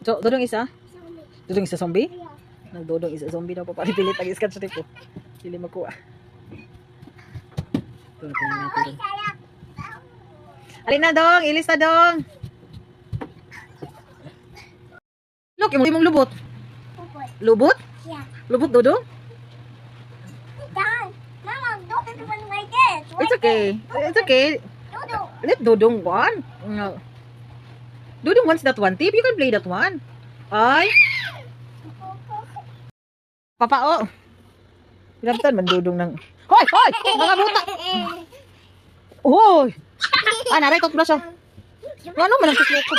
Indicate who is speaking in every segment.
Speaker 1: So, dudong isa? Dudong isa zombie? Nagdudong isa zombie daw papalipilit ang iskat sa tipo. Dili makuha. Ito na natin. Alin na dong, ilis na dong. Look, imong lubot. Lubot?
Speaker 2: Yeah.
Speaker 1: Lubot dudong?
Speaker 2: Dad, Mama, don't do it like this.
Speaker 1: It's okay. It's okay.
Speaker 2: Dodo.
Speaker 1: Let Dodong one. No. Dodong wants that one. Tip, you can play that one. Ay. Papa, oh. Pinagtan man Dodong ng... Hoy! Hoy! Mga buta! Hoy! Ah, naray, toothbrush oh. Ano man ang toothbrush ko?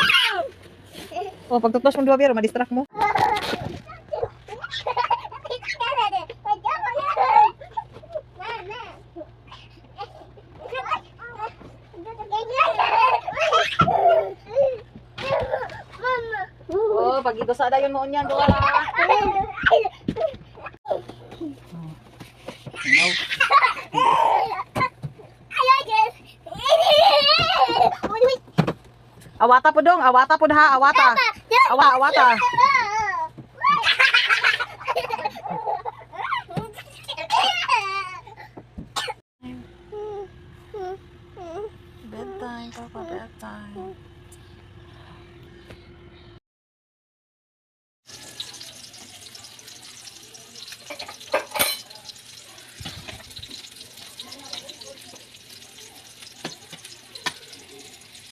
Speaker 1: Oh, pag toothbrush mo duwa, ma-distract mo. Oh, pag ito sa dayon mo niyan, duwa. Awata po dong, awata po ha, awata. Awata. Bedtime, Papa, bedtime.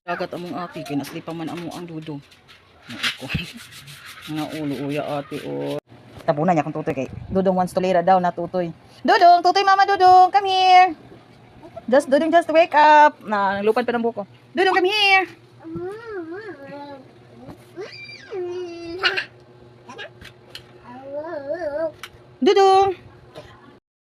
Speaker 1: Dagat among ate, kinaslipa man amo ang dudo. Nga ulo uya ate o. Tabunan niya kung tutoy kay. Dudong wants to lay down na tutoy. Dudong, tutoy mama Dudong, come here. Dudong just wake up. Na, lupad pa ng buko. Dudong, come here. Dudong.